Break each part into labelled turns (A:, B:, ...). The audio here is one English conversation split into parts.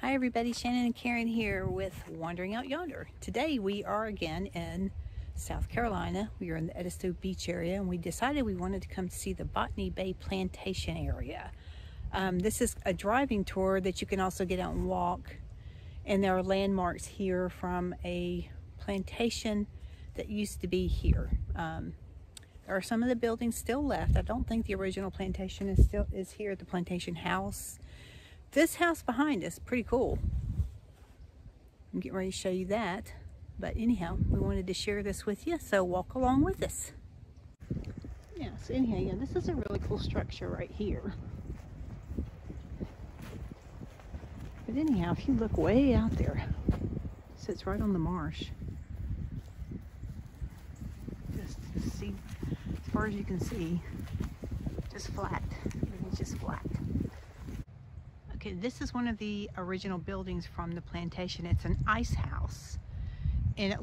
A: Hi everybody, Shannon and Karen here with Wandering Out Yonder. Today we are again in South Carolina. We are in the Edisto Beach area and we decided we wanted to come to see the Botany Bay Plantation area. This is a driving tour that you can also get out and walk, and there are landmarks here from a plantation that used to be here. There are some of the buildings still left. I don't think the original plantation is here at the plantation house. This house behind us, pretty cool. I'm getting ready to show you that. But anyhow, we wanted to share this with you, so walk along with us. Yeah, so anyhow, yeah, this is a really cool structure right here. But anyhow, if you look way out there, it sits right on the marsh. Just to see, as far as you can see, just flat. It's just flat. Okay, this is one of the original buildings from the plantation. It's an ice house, and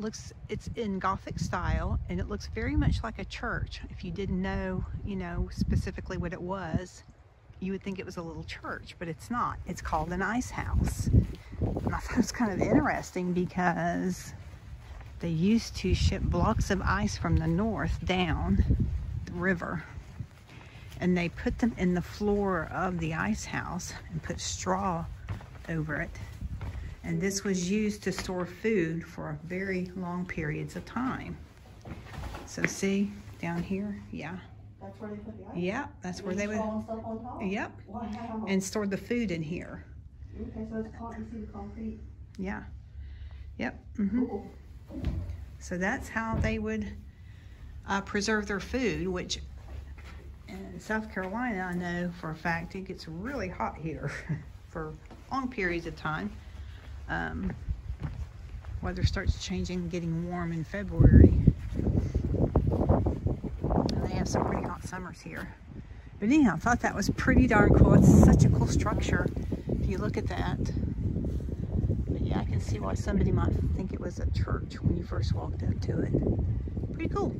A: it's in Gothic style, and it looks very much like a church. If you didn't know, specifically what it was, you would think it was a little church, but it's not. It's called an ice house. And I thought it was kind of interesting because they used to ship blocks of ice from the north down the river, and they put them in the floor of the ice house and put straw over it. And this was used to store food for very long periods of time. So see, down here, yeah.
B: That's where they put the ice?
A: Yeah, that's where they would, yep,
B: Wow.
A: and store the food in here.
B: Okay, so it's you see the concrete?
A: Yeah, yep. Cool. So that's how they would preserve their food, which in South Carolina, I know for a fact, it gets really hot here for long periods of time. Weather starts changing, getting warm in February. And they have some pretty hot summers here. But anyhow, I thought that was pretty darn cool. It's such a cool structure if you look at that. But yeah, I can see why somebody might think it was a church when you first walked up to it. Pretty cool.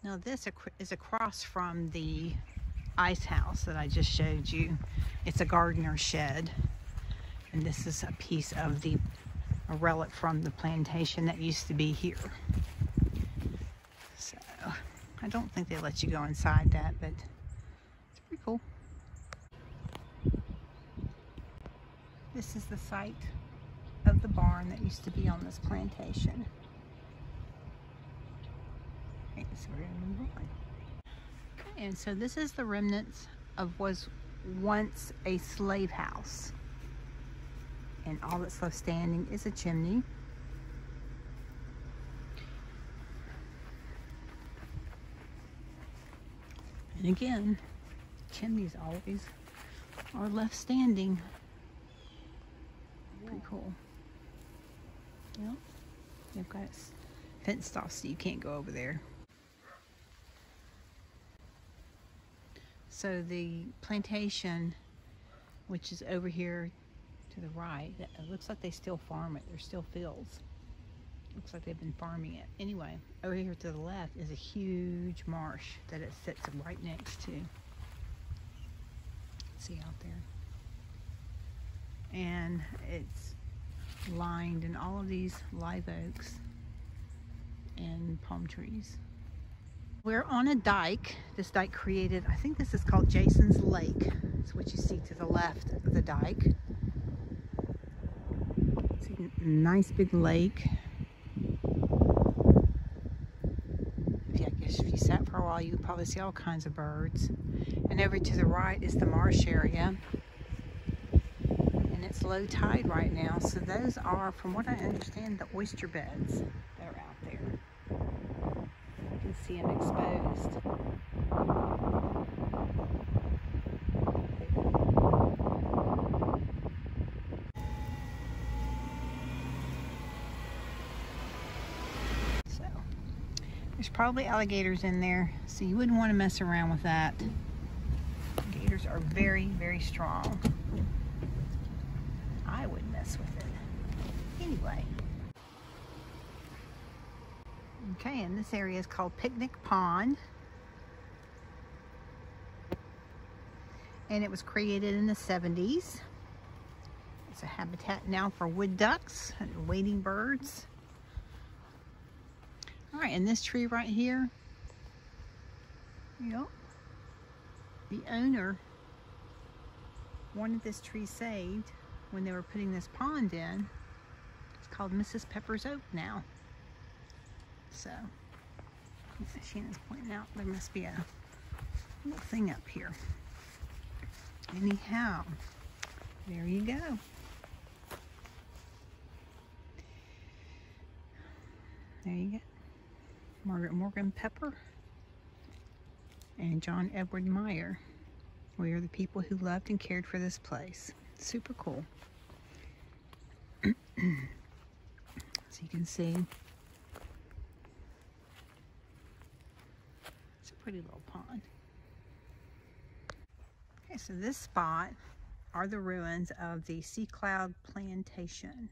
A: Now this is across from the ice house that I just showed you. It's a gardener's shed, and this is a piece of a relic from the plantation that used to be here. So I don't think they let you go inside that, but it's pretty cool. This is the site of the barn that used to be on this plantation. Okay, so we're gonna move on. Okay, and so this is the remnants of was once a slave house. And all that's left standing is a chimney. And again, chimneys always are left standing. Pretty cool. Yep, they've got it fenced off so you can't go over there. So the plantation, which is over here to the right, it looks like they still farm it. There's still fields. Looks like they've been farming it. Anyway, over here to the left is a huge marsh that it sits right next to. See out there? And it's lined in all of these live oaks and palm trees. We're on a dike. This dike created, I think this is called Jason's Lake. It's what you see to the left of the dike. It's a nice big lake. I guess if you sat for a while, you would probably see all kinds of birds. And over to the right is the marsh area. And it's low tide right now, so those are, from what I understand, the oyster beds that are out there. You can see them exposed. So, there's probably alligators in there, so you wouldn't want to mess around with that. Gators are very, very strong. I wouldn't mess with it. Anyway. Okay, and this area is called Picnic Pond. And it was created in the 70s. It's a habitat now for wood ducks and wading birds. All right, and this tree right here, yep, the owner wanted this tree saved when they were putting this pond in. It's called Mrs. Pepper's Oak now. So, Shannon's pointing out there must be a little thing up here. Anyhow, there you go. There you go. Margaret Morgan Pepper and John Edward Meyer. We are the people who loved and cared for this place. Super cool. So you can see, it's a pretty little pond. Okay, so this spot are the ruins of the Sea Cloud Plantation.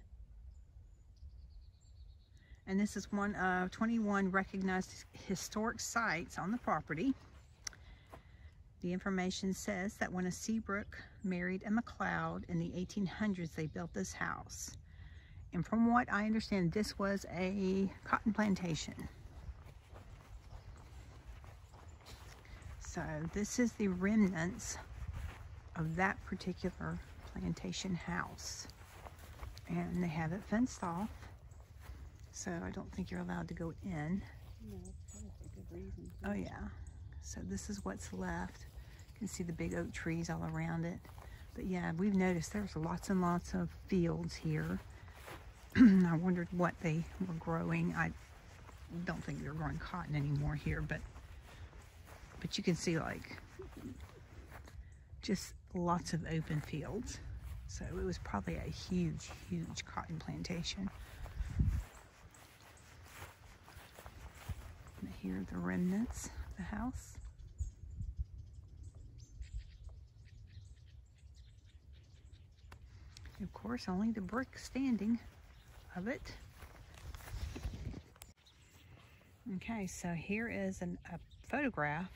A: And this is one of 21 recognized historic sites on the property. The information says that when a Seabrook married a McLeod in the 1800s, they built this house. And from what I understand, this was a cotton plantation. So this is the remnants of that particular plantation house. And they have it fenced off. So I don't think you're allowed to go in.
B: No, that's a good reason.
A: Oh yeah. So this is what's left. You can see the big oak trees all around it. But yeah, we've noticed there's lots and lots of fields here. I wondered what they were growing. I don't think they're growing cotton anymore here, but you can see like just lots of open fields. So it was probably a huge, huge cotton plantation. And here are the remnants of the house. Of course, only the brick standing of it. Okay, so here is a photograph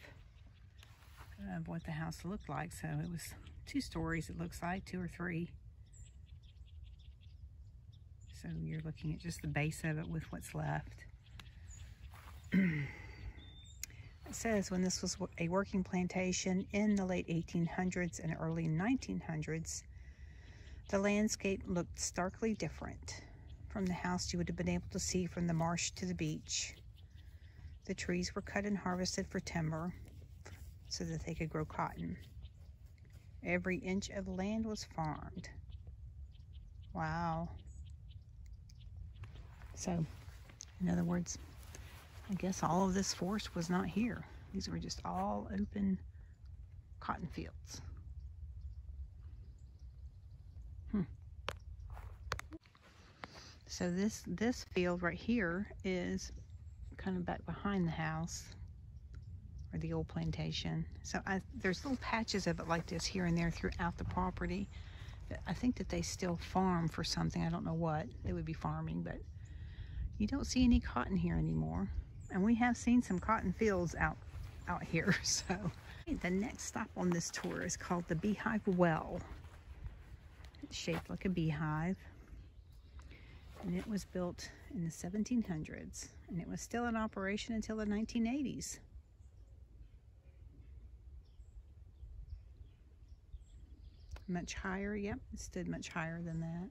A: of what the house looked like. So it was 2 stories, it looks like, 2 or 3. So you're looking at just the base of it with what's left. It says when this was a working plantation in the late 1800s and early 1900s, the landscape looked starkly different from the house you would have been able to see from the marsh to the beach. The trees were cut and harvested for timber so that they could grow cotton. Every inch of land was farmed. Wow. So, in other words, I guess all of this forest was not here. These were just all open cotton fields. So this field right here is kind of back behind the house, or the old plantation. So there's little patches of it like this here and there throughout the property. I think that they still farm for something. I don't know what they would be farming, but you don't see any cotton here anymore. And we have seen some cotton fields out here. So the next stop on this tour is called the Beehive Well. It's shaped like a beehive. And it was built in the 1700s. And it was still in operation until the 1980s. Much higher, yep, it stood much higher than that.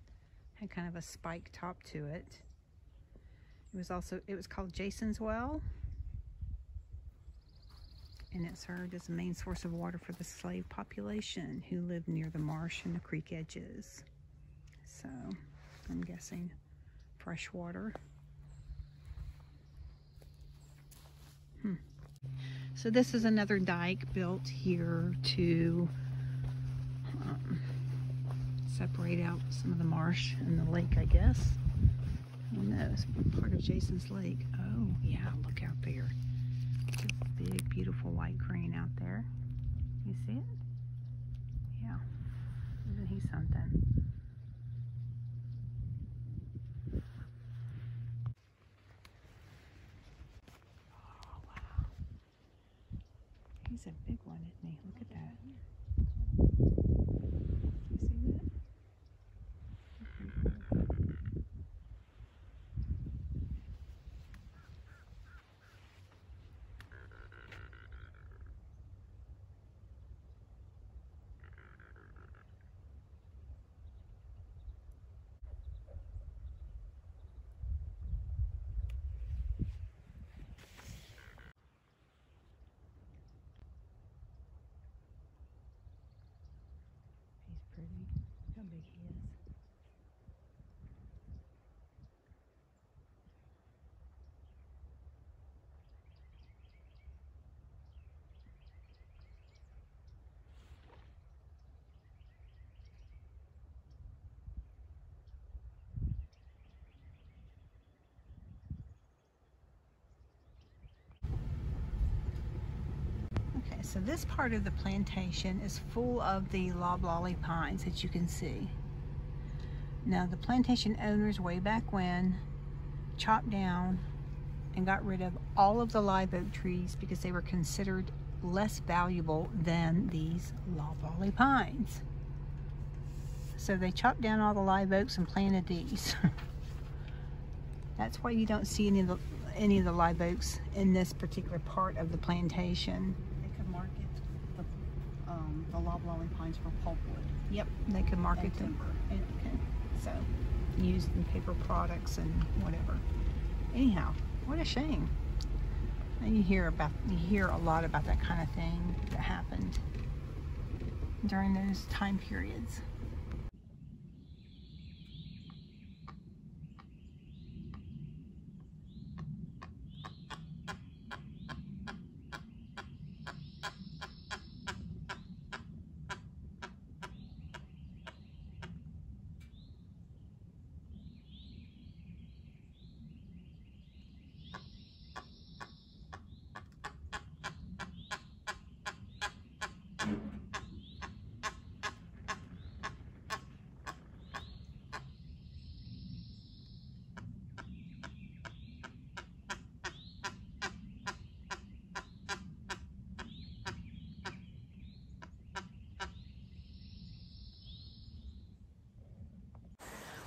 A: Had kind of a spike top to it. It was called Jason's Well. And it served as the main source of water for the slave population who lived near the marsh and the creek edges. So, I'm guessing fresh water. So this is another dike built here to separate out some of the marsh and the lake, I guess. Who knows? Part of Jason's Lake. Oh, yeah, look out there. It's a big, beautiful white crane out there. You see it? Yeah. Isn't he something? Oh, wow. He's a big one, isn't he? Look at that. You see that? Okay, so this part of the plantation is full of the loblolly pines that you can see. Now the plantation owners way back when chopped down and got rid of all of the live oak trees because they were considered less valuable than these loblolly pines. So they chopped down all the live oaks and planted these. That's why you don't see any of the live oaks in this particular part of the plantation.
B: They could market the loblolly pines for pulpwood.
A: Yep, they could market them. Okay, so used in paper products and whatever. Anyhow, what a shame. And you hear a lot about that kind of thing that happened during those time periods.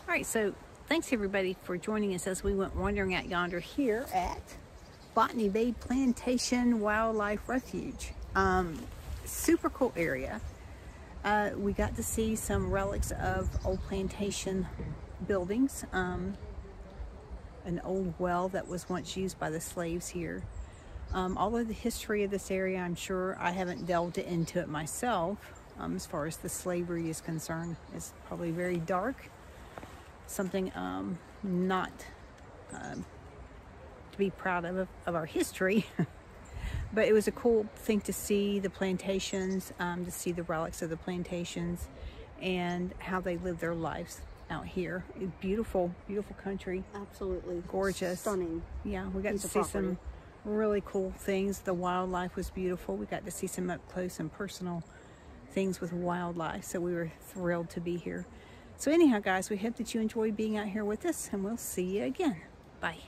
A: All right, so thanks everybody for joining us as we went wandering out yonder here at Botany Bay Plantation Wildlife Refuge. Super cool area. We got to see some relics of old plantation buildings. An old well that was once used by the slaves here. Although the history of this area, I'm sure I haven't delved into it myself, as far as the slavery is concerned. It's probably very dark. Something not to be proud of our history. But it was a cool thing to see the plantations, to see the relics of the plantations and how they lived their lives out here. Beautiful, beautiful country.
B: Absolutely.
A: Gorgeous.
B: Stunning.
A: Yeah, we got to see some really cool things. The wildlife was beautiful. We got to see some up close and personal things with wildlife. So we were thrilled to be here. So anyhow, guys, we hope that you enjoyed being out here with us, and we'll see you again. Bye.